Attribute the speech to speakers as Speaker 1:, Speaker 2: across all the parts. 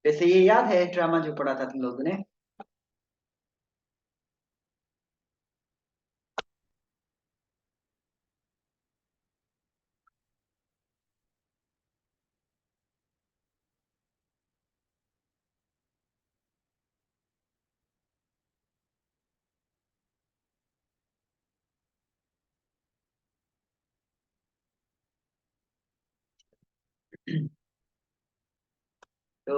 Speaker 1: वैसे ये याद है ड्रामा जो पढ़ा था तुम लोगों ने? तो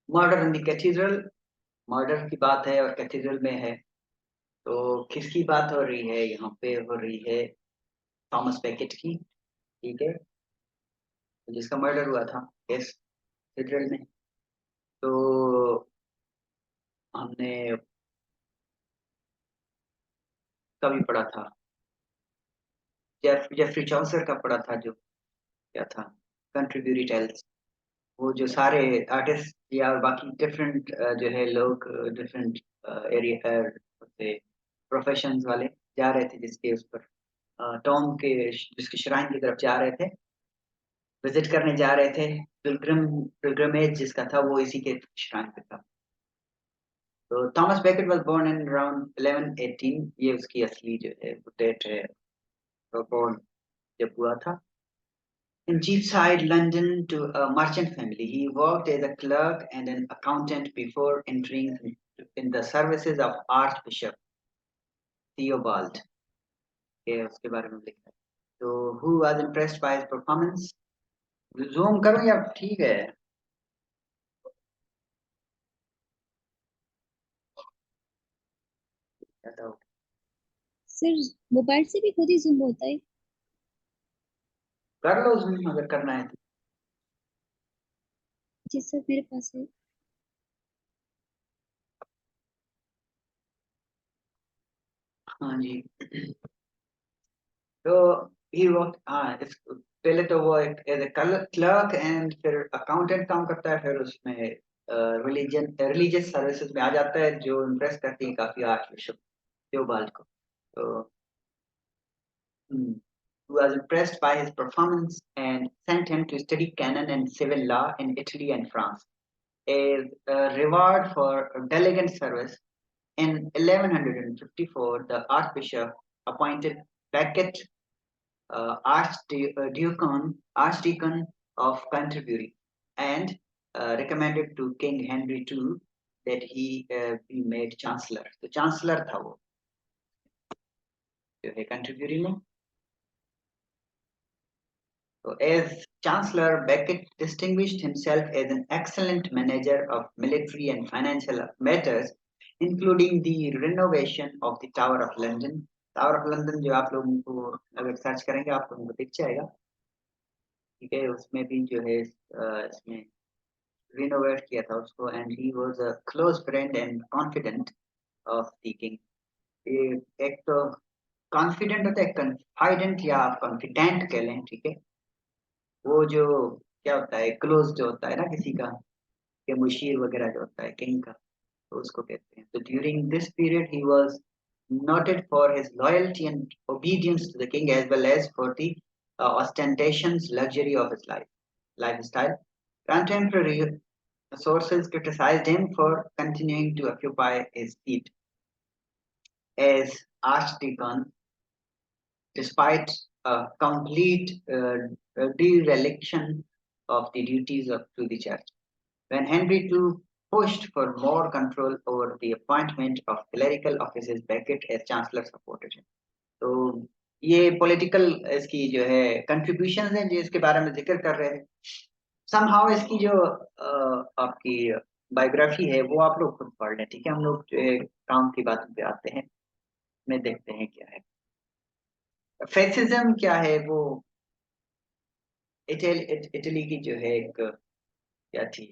Speaker 1: murder in the cathedral, murder की बात है और कैथीड्रल में है। तो किसकी बात हो रही है यहाँ पे? हो रही है थॉमस पैकेट की। ठीक है, जिसका मर्डर हुआ था इस कैथीड्रल में। तो हमने कभी पढ़ा था, जेफरी चौसर का पढ़ा था, जो क्या था, कंट्रीब्यूरी टेल्स। वो जो सारे आर्टिस्ट या बाकी डिफरेंट जो है लोग डिफरेंट एरिया से प्रोफेशंस वाले जा रहे थे, जिसके उस पर टॉम के जिसके श्राइन की तरफ जा रहे थे, विजिट करने जा रहे थे। पिलग्रमेज जिसका था वो इसी के श्राइन पे था। तो Thomas Becket was born in around 1118, ये उसकी असली जो है डेट है, बोर्न जब हुआ था। In Cheapside, London, to a merchant family, he worked as a clerk and an accountant before entering in the services of Archbishop Theobald. के उसके बारे में लिखा है। तो who was impressed by his performance? Zoom करूं या ठीक है? कहता हूँ
Speaker 2: सर मोबाइल से भी खुद ही जूम होता है?
Speaker 1: कर लो zoom अगर करना है तो।
Speaker 2: जी सर, मेरे पास है।
Speaker 1: हाँ जी। तो he worked, हाँ पहले तो वो एक एज ए क्लर्क एंड फिर अकाउंटेंट काम करता है, फिर उसमें रिलीजियस सर्विसेज में आ जाता है, जो इम्प्रेस करती है काफी आर्च बिशप थियोबाल्ड को। तो who was impressed by his performance and sent him to study canon and civil law in Italy and France. As a reward for delegate service, in 1154, the Archbishop appointed Becket Archdeacon of Canterbury, and recommended to King Henry II that he be made Chancellor. तो Chancellor था वो जो है Canterbury में। So as Chancellor, Becket distinguished himself as an excellent manager of military and financial matters, including the renovation of the Tower of London. Tower of London जो आप लोगों को अगर सर्च करेंगे आप लोगों को दिख जाएगा। ठीक है, उसमें भी जो है इसमें रिनोवेट किया था उसको, and he was a close friend and confident of the king. ये एक तो कॉन्फिडेंट होता है, कॉन्फिडेंट या आप कॉन्फिडेंट कह लें, ठीक है। वो जो क्या होता है, क्लोज जो होता है ना किसी का, या मुशीर वगैरह जो होता है किंग का, तो उसको कहते हैं। तो during this period he was noted for his loyalty and obedience to the king, as well as for the ostentatious luxury of his lifestyle. Contemporary sources criticized him for continuing to occupy his seat as archdeacon despite a complete dereliction of the duties to the church. When Henry II pushed for more control over the appointment of clerical offices, Becket as chancellor supported him. तो ये political इसकी जो है contribution है जो इसके बारे में जिक्र कर रहे हैं। समहाउ इसकी जो आपकी बायोग्राफी है वो आप लोग खुद पढ़ लें, ठीक है। हम लोग जो है काम की बातों पे आते हैं, में देखते हैं क्या है। फैसिज्म क्या है वो, इटली की जो है एक क्या थी,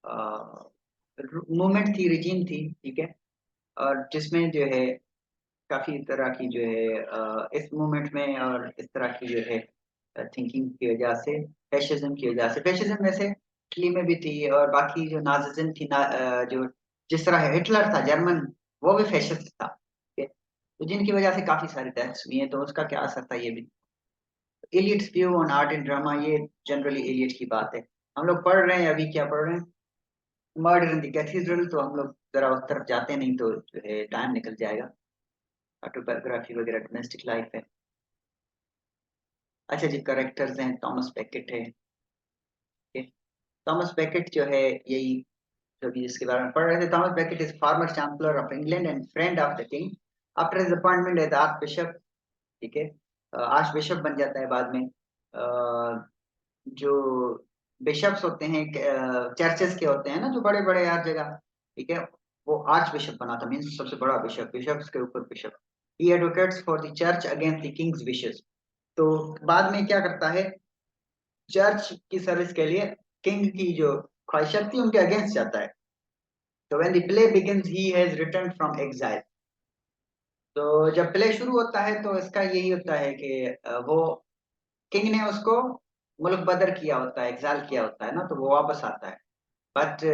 Speaker 1: मूवमेंट थी, रिजीम थी, ठीक है। और जिसमें जो है काफी तरह की जो है इस मूवमेंट में और इस तरह की जो है थिंकिंग की वजह से, फैशिज्म की वजह से, फैशिज्म वैसे इटली में भी थी और बाकी जो नाजिज्म थी जो जिस तरह हिटलर था जर्मन, वो भी फैशिस्ट था, ठीक है। तो जिनकी वजह से काफी सारी डेथ्स हुई हैं, तो उसका क्या असर था ये भी। Eliot's view on art and drama, ये जनरली एलियट की बात है। हम लोग पढ़ रहे हैं अभी, क्या पढ़ रहे हैं? Murder in the cathedral. तो हम लोग जरा उस तरफ जाते नहीं तो जो है टाइम निकल जाएगा। ऑटोबायोग्राफी वगैरह, डोमेस्टिक लाइफ है। अच्छा जी, करेक्टर्स हैं, थॉमस बैकेट है। थॉमस बैकेट जो है, यही जो भी जिसके बारे में पढ़ रहे थे, Thomas Becket is former chancellor of England and friend of the king after his appointment as archbishop. ठीक है, आर्च बिशप बन जाता है बाद में। जो बिशप्स होते हैं चर्चेस के होते हैं ना, जो बड़े बड़े हर जगह, ठीक है, वो आर्च बिशप बना था, मीन्स सबसे बड़ा बिशप, बिशप्स के ऊपर bishop. He advocates for the church against the Kings wishes. तो बाद में क्या करता है, चर्च की सर्विस के लिए किंग की जो ख्वाहिशत थी उनके अगेंस्ट जाता है। तो when the play begins he has return from exile. तो जब प्ले शुरू होता है तो इसका यही होता है कि वो किंग ने उसको मुल्क बदर किया होता है, एग्जाइल किया होता है ना, तो वो वापस आता है। बट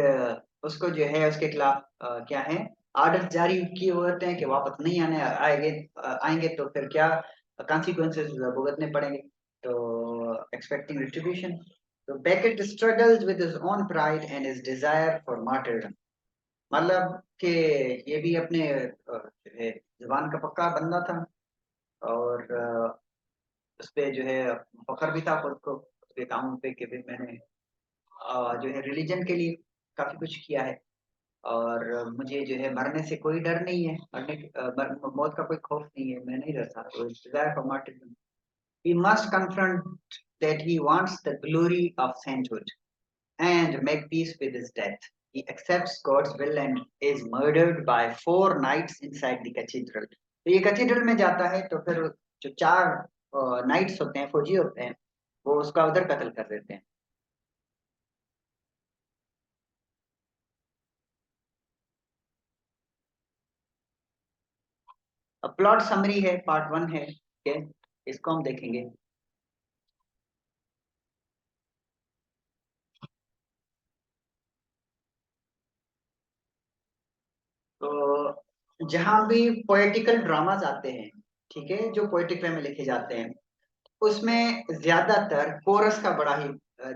Speaker 1: उसको जो है उसके खिलाफ क्या है, आर्डर जारी किए हुए होते हैं कि वापस नहीं आने आएंगे। आएंगे तो फिर क्या कॉन्सिक्वेंसेस भुगतने पड़ेंगे। तो एक्सपेक्टिंग रिट्रीब्यूशन। तो Beckett struggles with his own pride and his desire for martyrdom. मतलब कि ये भी अपने जो है जुबान का पक्का बंदा था, और उस पे जो है फख्र भी था खुद को उसके कामों पे कि भी मैंने जो है रिलीजन के लिए काफी कुछ किया है, और मुझे जो है मरने से कोई डर नहीं है, मौत का कोई खौफ नहीं है, मैं नहीं डरता। तो desire for Martin, he must confront that he wants the glory of sainthood and make peace with his death. He accepts God's will and is murdered by 4 knights inside the cathedral. तो ये cathedral में जाता है तो फिर जो 4 nights होते हैं, फौजी होते हैं, वो उसका उधर कत्ल कर देते हैं। अब प्लॉट समरी है, पार्ट 1 है, ठीक है, इसको हम देखेंगे। तो जहां भी पोएटिकल ड्रामाज आते हैं, ठीक है, जो पोएटिक वे में लिखे जाते हैं, उसमें ज्यादातर कोरस का बड़ा ही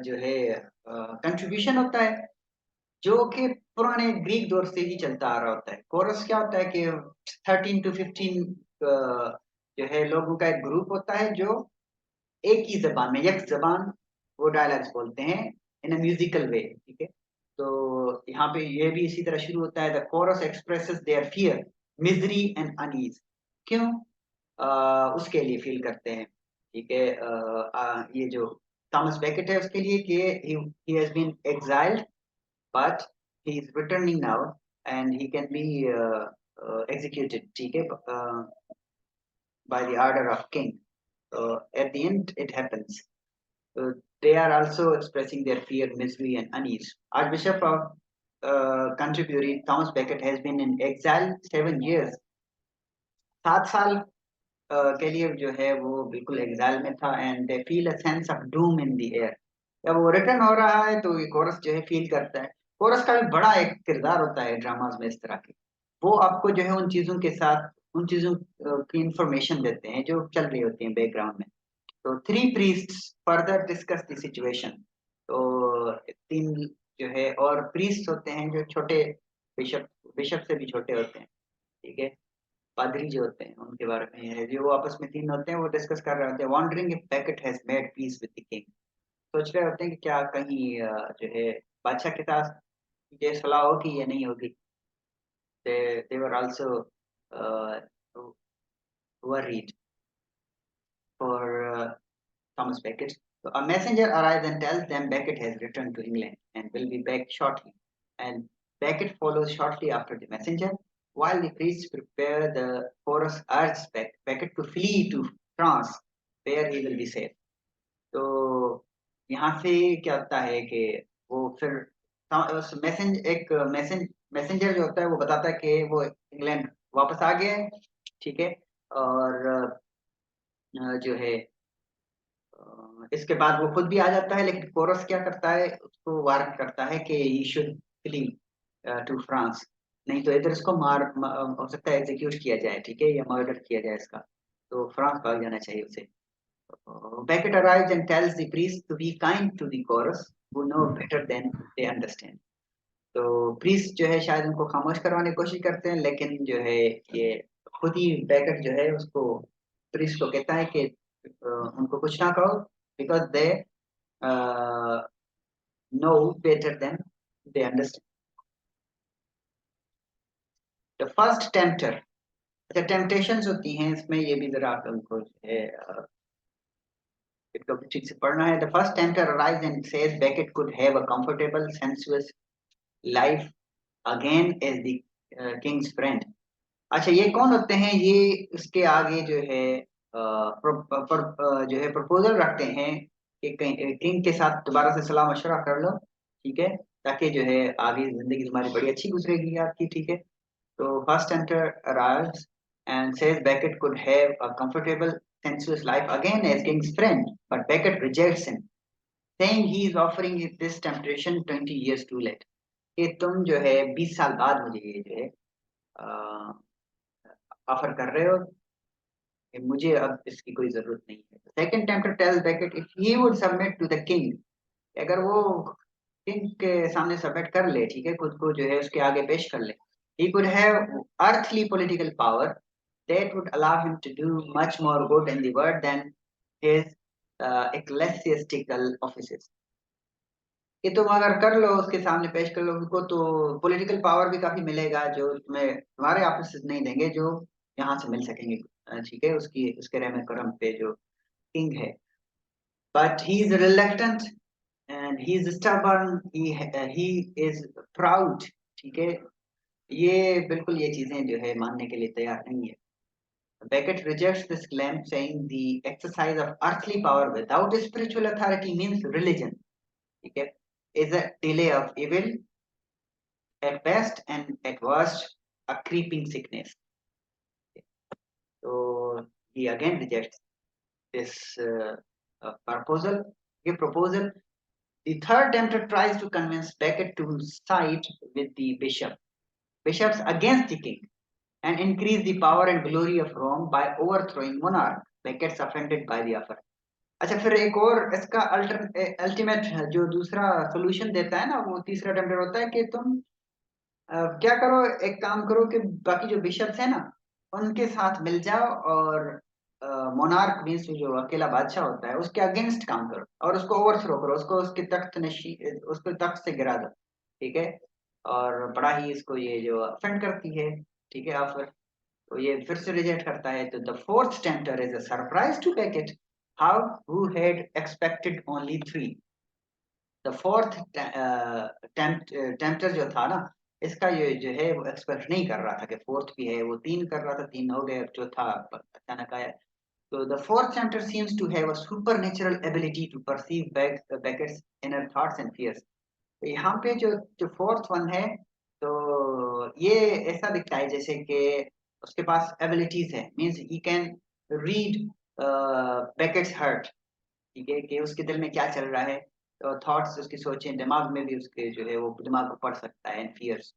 Speaker 1: जो है कंट्रीब्यूशन होता है, जो कि पुराने ग्रीक दौर से ही चलता आ रहा होता है। कोरस क्या होता है कि 13 to 15 जो है लोगों का एक ग्रुप होता है, जो एक ही जबान में, एक जबान, वो डायलॉग्स बोलते हैं इन अ म्यूजिकल वे, ठीक है। तो यहाँ पे ये भी इसी तरह शुरू होता है, the chorus expresses their fear, misery and unease. क्यों उसके लिए फील करते हैं, ठीक है। ये जो थॉमस बेकेट है उसके लिए कि he has been exiled but he is returning now and he can be executed, ठीक है, by the order of king. At the end it happens. They are also expressing their fear, misery, and unease. Archbishop of Canterbury, Thomas Becket, has been in exile 7 years. 7 साल के लिए जो है वो बिल्कुल exile में था, and they feel a sense of doom in the air. जब वो रिटर्न हो रहा है तो ये कोरस जो है फील करता है। कोरस का भी बड़ा एक किरदार होता है ड्रामास में इस तरह के। वो आपको जो है उन चीजों के साथ, उन चीजों की इंफॉर्मेशन देते हैं जो चल रही होती है बैकग्राउंड में। तो 3 priests further discuss the situation. तो 3 जो है और प्रीस्ट होते हैं जो छोटे, बिशप, बिशप से भी छोटे होते हैं, ठीक है, पादरी जो होते हैं उनके बारे में है, जो आपस में 3 होते हैं, वो डिस्कस कर रहे होते हैं, wondering if Becket has made peace with the king. सोच रहे होते हैं कि क्या कहीं जो है बादशाह के साथ ये सलाह होगी या नहीं होगी। they were also uh, worried for Thomas Becket. So a messenger arrives and tells them Becket has returned to England and will be back shortly. And Becket follows shortly after the messenger. While the priests prepare, the chorus urges Becket to flee to France, where he will be safe. तो यहाँ से क्या होता है कि वो फिर उस मैसेंजर जो होता है वो बताता है कि वो इंग्लैंड वापस आ गया है, ठीक है। और जो है इसके बाद वो खुद भी आ जाता है, लेकिन कोरस क्या करता है, उसको वार्न करता है कि he should flee to France, नहीं तो इधर इसको हो सकता है एग्जीक्यूट किया जाए, ठीक है, या मर्डर किया जाए इसका। तो फ्रांस भाग जाना चाहिए उसे। Beckett arrives and tells the priest to be kind to the chorus, who know better than they understand. तो प्रीस्ट जो है शायद उनको खामोश करवाने की कोशिश करते हैं, लेकिन जो है ये खुद ही बैकट जो है उसको प्रीस्ट को कहता है कि उनको कुछ ना कहो, because they know better than they understand. The first tempter, अच्छा टेम्पटेशंस होती हैं इसमें, ये भी जरा आप उनको जो है इसको ठीक से पढ़ना है। The first tempter arrives and says Becket could have a comfortable sensuous life again as the king's friend. अच्छा ये कौन होते हैं? ये उसके आगे जो है जो है प्रपोजल रखते हैं कि किंग के साथ दोबारा से सलाह मशवरा कर लो, ठीक है, ताकि जो है आगे जिंदगी तुम्हारी बड़ी अच्छी गुजरेगी आपकी, ठीक है। तो first enter arrives and says Beckett could have a comfortable sensuous life again as king's friend, but Beckett rejects him, saying he is offering this temptation 20 years too late, कि तुम जो है 20 साल बाद मुझे ये जो है ऑफर कर रहे हो, कि मुझे अब इसकी कोई जरूरत नहीं है। Second tempter tells Beckett if he would submit to the king, अगर वो किंग के सामने सबमिट कर ले, ठीक है, खुद को जो है उसके आगे पेश कर ले, he could have earthly political power that would allow him to do much more good in the world than his ecclesiastical offices, कि तुम अगर कर लो उसके सामने पेश कर लो उनको, तो पॉलिटिकल पावर भी काफी मिलेगा जो तुम्हें तुम्हारे ऑफिस नहीं देंगे, जो यहाँ से मिल सकेंगे, ठीक है, उसकी उसके रहम करम पे जो किंग है। But he is reluctant and he is stubborn, he is proud, ठीक है, ये बिल्कुल ये चीजें जो है मानने के लिए तैयार नहीं है। Beckett rejects this claim, saying the exercise of earthly power without spiritual authority means religion, ठीक है, is a delay of evil at best and at worst a creeping sickness. So he again rejects this proposal. The third tempter tries to convince Becket to side with the bishops against the king, and increase the power and glory of Rome by overthrowing monarch. Becket's offended by the offer. अच्छा फिर एक और इसका ultimate जो दूसरा solution देता है ना, वो तीसरा टेम्पटर होता है कि तुम क्या करो, एक काम करो कि बाकी जो बिशप्स है ना उनके साथ मिल जाओ और मोनार्क मीन्स जो अकेला बादशाह होता है उसके अगेंस्ट काम करो और उसको ओवरथ्रो करो, उसको उसके तख्त नशी उसको तख्त से गिरा दो, ठीक है। और बड़ा ही इसको ये जो अफेंड करती है, ठीक है, ऑफर, तो ये फिर से रिजेक्ट करता है। तो the fourth tempter is a surprise to Beckett, how who had expected only three. The fourth tempter जो था ना, इसका ये जो है वो एक्सपेक्ट नहीं कर रहा था कि फोर्थ भी है, वो तीन कर रहा था, तीन हो गए, चौथा अचानक आया। तो the fourth tempter seems to have a supernatural ability to perceive Beckett's inner thoughts and fears। तो यहाँ पे जो जो फोर्थ वन है, तो ये ऐसा दिखता है जैसे कि उसके पास एबिलिटीज है, means he can read Beckett's heart, ठीक है, कि उसके दिल में क्या चल रहा है, तो थॉट्स उसकी सोचें दिमाग में भी उसके जो है वो दिमाग को पढ़ सकता है, एंड फियर्स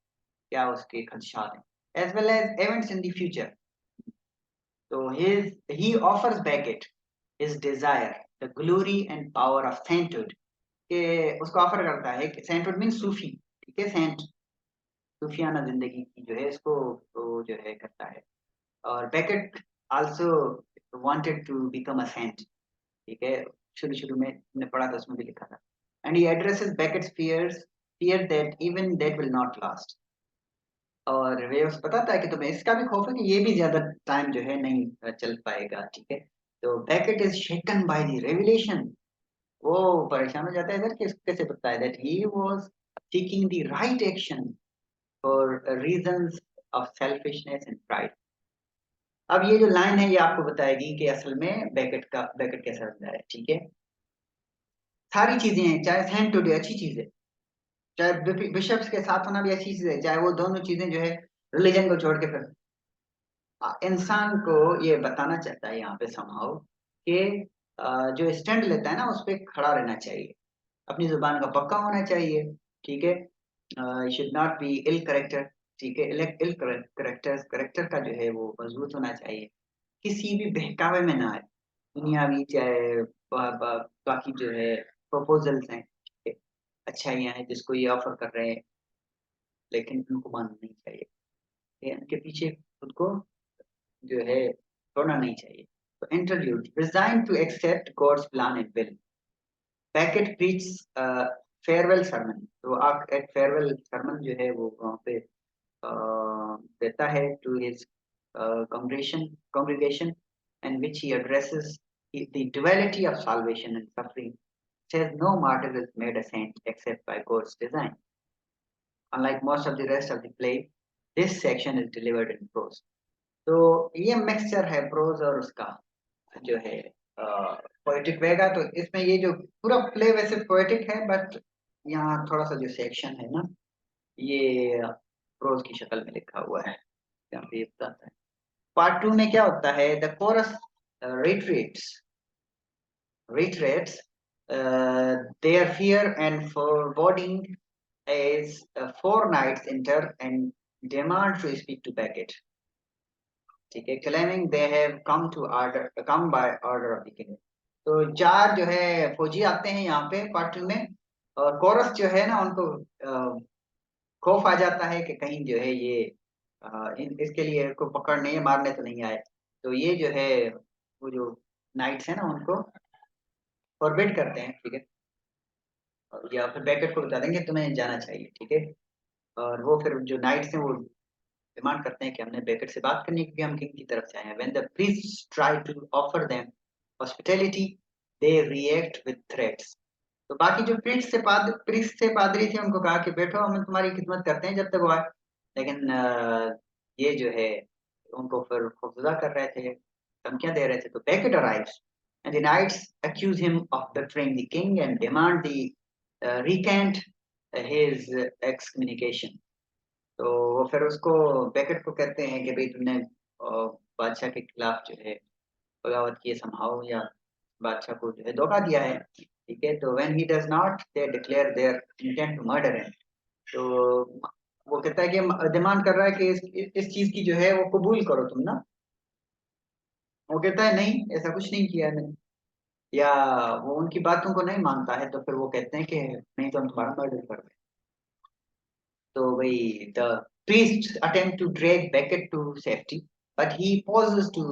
Speaker 1: क्या उसके खदशात हैं, as well as events in the future. तो he offers Beckett his desire, the glory and power of sainthood, के उसको ऑफर करता है कि सेंटहुड मीन सूफी, ठीक है, सेंट सूफियाना जिंदगी की जो है इसको तो जो है करता है। और Beckett also wanted to become a saint, ठीक है, शुरू शुरू में हमने पढ़ा था उसमें भी लिखा था। And he addresses Beckett's fear that even that will not last, और वे उसे बताता है कि तुम्हें इसका भी खौफ है कि ये भी ज्यादा टाइम जो है नहीं चल पाएगा, ठीक है। तो Beckett is shaken by the revelation, वो परेशान हो जाता है इधर कि इसको कैसे पता है that he was taking the right action for reasons of selfishness and pride। अब ये जो लाइन है ये आपको बताएगी कि असल में Beckett कैसा बंदा है, ठीक है। सारी चीजें हैं, चाहे सेंट टुडे अच्छी चीज है, चाहे बिशप्स के साथ होना भी अच्छी चीज है, चाहे वो दोनों चीजें जो है रिलीजन को छोड़ के फिर इंसान को ये बताना चाहता है यहाँ पे समहाउ कि जो स्टैंड लेता है ना उस पर खड़ा रहना चाहिए, अपनी जुबान का पक्का होना चाहिए, ठीक है, should not be ill character, ठीक है, इल करेक्टर करेक्टर का जो है वो मजबूत होना चाहिए, किसी भी बहकावे में ना आए, दुनियावी चाहे बाकी जो है प्रपोजल्स हैं, अच्छाइयाँ हैं जिसको ये ऑफर कर रहे हैं, लेकिन उनको मानना नहीं चाहिए, उनके पीछे खुद को जो है छोड़ना नहीं चाहिए। तो interviewed resign to accept God's plan and will. Becket preach farewell sermon. तो आप एक फेयरवेल सरमन जो है वो वहाँ पे देता है to his congregation in which he addresses the duality of salvation and suffering. Says no martyr is made a saint except by God's design. Unlike most of the rest of the play, this section is delivered in prose. तो ये mixture है pros और उसका जो है poetic वेगा। तो इसमें ये जो पूरा प्ले वैसे पोएटिक है, बट यहाँ थोड़ा सा जो सेक्शन है ना, ये प्रोज की शक्ल में लिखा हुआ है, यहाँ पे ये बताता है। पार्ट 2 में क्या होता है, the coarse reiterates their fear and foreboding as four knights enter and demand to speak to Beckett. ठीक है, claiming they have come by order of the king. तो 4 जो है फौजी आते हैं यहाँ पे पार्ट 2 में, और कोरस जो है ना उनको खौफ आ जाता है कि कहीं जो है ये इसके लिए को पकड़ने या मारने तो नहीं आए। तो ये जो है वो जो नाइट्स है ना उनको फॉरबिड करते हैं, ठीक है, या फिर बैकेट को बता देंगे तुम्हें जाना चाहिए, ठीक है। और वो फिर जो नाइट्स हैं वो डिमांड करते हैं कि हमने बेकेट से बात करनी है क्योंकि हम किंग की तरफ से आए हैं। When the priest try to offer them hospitality they react with threats. तो बाकी जो प्रीस्ट से पादरी थे उनको कहा कि बैठो, हम तुम्हारी खिदमत करते हैं जब तक वो आए, लेकिन ये जो है उनको फिर खौफजदा कर रहे थे, धमकियां दे रहे थे। तो Becket arrives and the knights accuse him of betraying the king and demand the recant his excommunication। तो वो फिर उसको बेकेट को कहते हैं कि भाई तुमने बादशाह के खिलाफ जो है बगावत की है समहाउ, या बादशाह को जो है धोखा दिया है, ठीक है। तो when he does not they declare their intent to murder him. तो वो कहता है कि डिमांड कर रहा है कि इस चीज की जो है वो कबूल करो तुम ना। वो कहता है नहीं, ऐसा कुछ नहीं किया है मैंने, या वो उनकी बातों को नहीं मानता है। तो फिर वो कहते हैं कि नहीं तो हम तुम्हारा मर्डर कर दें। तो वही the priests attempt to drag Beckett to safety, but he pauses to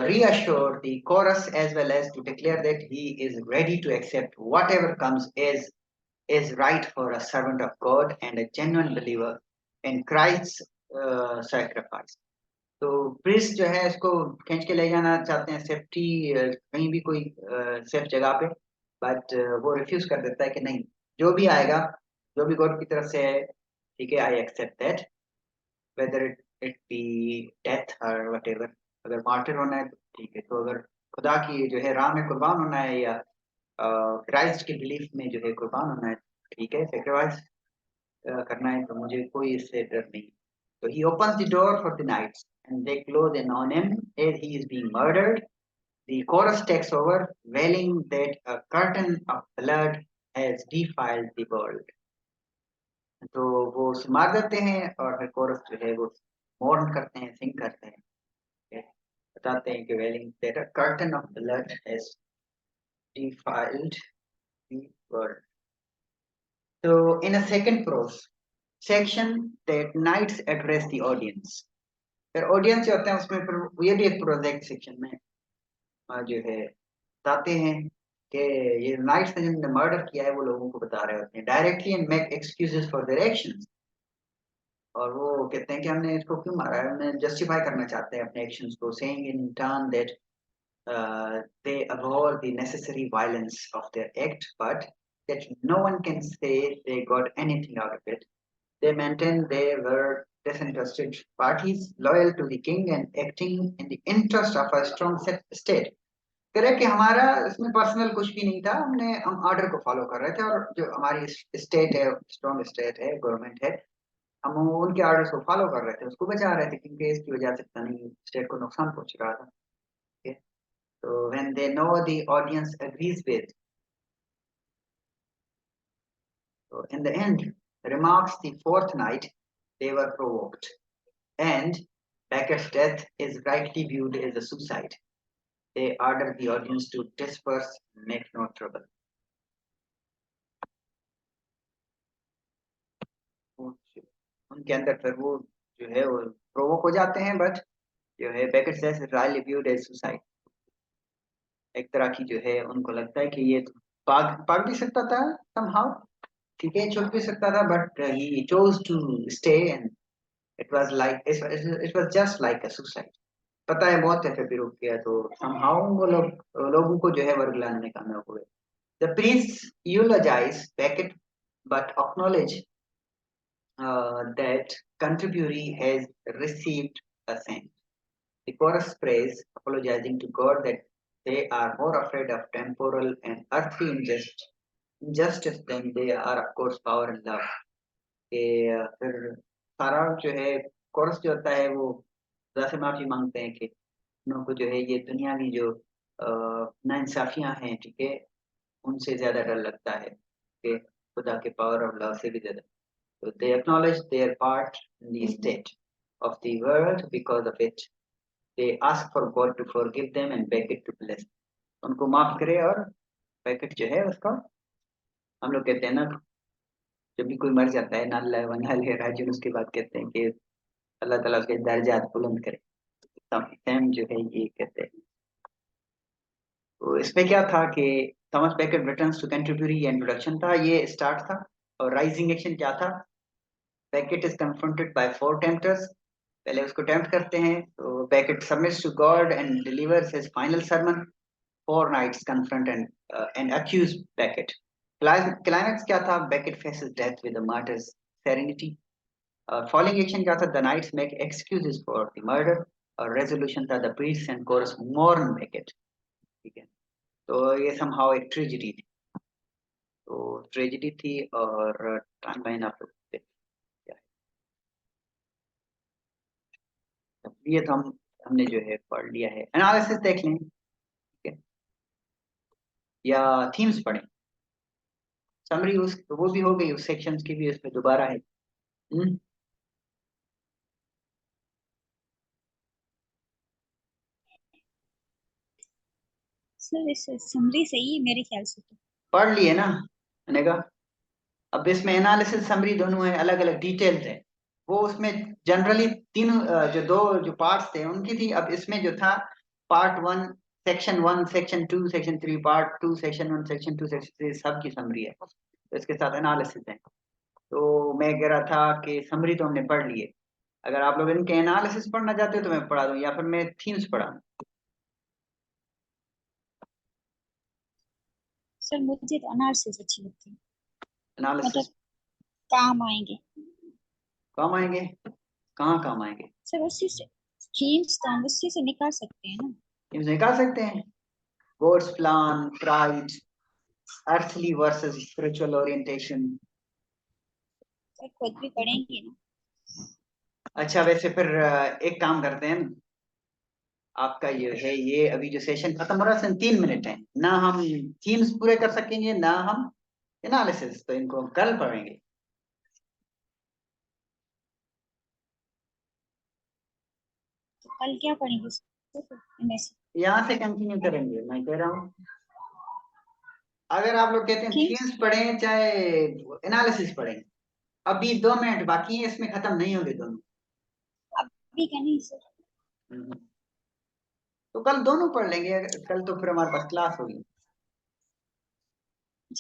Speaker 1: reassure the chorus as well as to declare that he is ready to accept whatever comes as is right for a servant of God and a genuine believer in Christ's sacrifice. तो priest जो है इसको खींच के ले जाना चाहते हैं सेफ्टी, कहीं भी कोई सेफ जगह पे, बट वो रिफ्यूज कर देता है कि नहीं, जो भी आएगा, जो भी गॉड की तरफ से है, ठीक है, I accept that, whether it be death or whatever. अगर मार्टिर होना है तो ठीक है, तो अगर खुदा की जो है राह में कुर्बान होना है या क्राइस्ट की बिलीफ में जो है कुर्बान होना है, ठीक है, सेक्रीफाइस करना है, तो मुझे कोई इससे डर नहीं। So he opens the door for the knights and they close in on him as he is being murdered. The chorus takes over, wailing that a curtain of blood has defiled the world. तो वो उसे मार देते हैं और फिर coarse जो है वो मोर्न करते हैं, सिंग करते हैं, okay? बताते हैं कि wailing that a curtain of blood has defiled the world. So in a second prose section that knights address the audience. फिर ऑडियंस जो होते हैं उसमें फिर ये भी एक प्रोजेक्ट सेक्शन में जो है बताते हैं कि ये नाइट्स ने जिन्होंने मर्डर किया है वो लोगों को बता रहे होते हैं directly and make excuses for their actions. और वो कहते हैं कि हमने इसको क्यों मारा है, उन्हें जस्टिफाई करना चाहते हैं अपने एक्शंस को, saying in turn that they abhor the necessary violence of their act, but that no one can say they got anything out of it. They maintained they were disinterested parties, loyal to the king and acting in the interest of a strong state. करें कि हमारा इसमें personal कुछ भी नहीं था, हम order को फॉलो कर रहे थे, और जो हमारी स्टेट है, स्ट्रॉन्ग स्टेट है, गवर्नमेंट है, हम उनके ऑर्डर्स को फॉलो कर रहे थे, उसको बचा रहे थे, क्योंकि इसकी वजह से पता नहीं स्टेट को नुकसान पहुंच रहा था। Okay? So when they know the audience agrees with, so in the end, remarks the fourth night, they were provoked, and Beckett's death is rightly viewed as a suicide. they order the audience to disperse, make no trouble. उनके अंदर फिर वो जो है वो provoke हो जाते हैं, बट जो है Becket says royally viewed as suicide. एक तरह की जो है उनको लगता है कि ये तो भाग भी सकता था somehow, ठीक है, छुप भी सकता था, but he chose to stay and it was just like a suicide। पता है बहुत ऐसे भी रुक गया, तो somehow वो लोगों को जो है वर्गलाने में कामयाब हुए। The priests eulogize Beckett but acknowledge that Canterbury has received a saint. The chorus prays, apologizing to God that they are more afraid of temporal and earthly injustice than they are, of course, power and love। कि फिर सारा जो है coarse जो होता है वो खुदा से माफी मांगते हैं कि उनको जो है ये दुनियावी जो नाइंसाफियां हैं, ठीक है, उनसे ज्यादा डर लगता है कि खुदा के पावर और लव से भी ज्यादा। So they acknowledge their part in the state of the world because of it। they ask for God to forgive them and beg it to bless। उनको माफ करे और पैकेट जो है उसका, हम लोग कहते हैं ना, जब भी कोई मर जाता है, ना अल्लाह व ना ले राजून, उसके बाद कहते हैं कि अल्लाह ताला उसके दर्जात बुलंद करे। सेम जो है ये कहते हैं। तो इसमें क्या था कि Thomas Becket returns to Canterbury, ये इंट्रोडक्शन था, ये स्टार्ट था। और राइजिंग एक्शन क्या था? Becket is confronted by 4 tempters. पहले उसको टेम्प्ट करते हैं, तो Becket submits to God and delivers his final sermon. 4 knights confront and accuse Beckett। Climax क्या था? Beckett faces death with a martyr's serenity। Falling action क्या था? The knights make excuses for the murder। और resolution था the priests and chorus mourn Beckett। ठीक है, तो ये somehow एक tragedy थी। तो tragedy थी, और टाइमलाइन आप लोग देखते हैं। ये तो हमने जो है पढ़ लिया है। एनालिसिस देख लें, ठीक है, या थीम्स पढ़ें। समरी उस वो भी हो गई, उस सेक्शंस की भी उसमें दोबारा है।
Speaker 2: सर इस समरी सही है मेरे ख्याल से तो।
Speaker 1: पढ़ लिए ना मैंने कहा। अब इसमें एनालिसिस समरी दोनों है, अलग अलग डिटेल्स है। वो उसमें जनरली तीन जो दो जो पार्ट्स थे उनकी थी। अब इसमें जो था part 1 section 1 section 2 section 3, part 2 section 1 section 2 section 3, सब की समरी है, तो इसके साथ एनालिसिस है। तो मैं कह रहा था कि समरी तो हमने पढ़ ली है। अगर आप लोग इनके एनालिसिस पढ़ना चाहते हो तो मैं पढ़ा दूं, या फिर मैं थीम्स पढ़ा दूं।
Speaker 2: सर मुझे तो एनालिसिस अच्छी लगती है,
Speaker 1: एनालिसिस
Speaker 2: मतलब काम आएंगे।
Speaker 1: काम आएंगे? कहाँ काम आएंगे?
Speaker 2: सर उसी से थीम्स तो हम उसी से निकाल सकते हैं ना।
Speaker 1: थीम्स निकाल सकते हैं। God's plan, pride, earthly versus spiritual orientation।
Speaker 2: Sir खुद भी पढ़ेंगे ना।
Speaker 1: अच्छा, वैसे फिर एक काम करते हैं, आपका ये है, ये अभी जो सेशन खत्म हो रहा है 3 मिनट है ना, हम थीम्स पूरे कर सकेंगे ना हम एनालिसिस, तो इनको हम कल पढ़ेंगे।
Speaker 2: तो कल क्या पढ़ेंगे सर इनमें से?
Speaker 1: यहाँ से कंटिन्यू करेंगे, मैं कह रहा हूँ। अगर आप लोग कहते हैं
Speaker 2: थीम्स
Speaker 1: थीम्स पढ़ें चाहे एनालिसिस पढ़ें, अभी 2 मिनट बाकी है, इसमें खत्म नहीं होंगे दोनों।
Speaker 2: अभी का नहीं सर।
Speaker 1: तो कल दोनों पढ़ लेंगे, कल तो फिर हमारे पास क्लास होगी।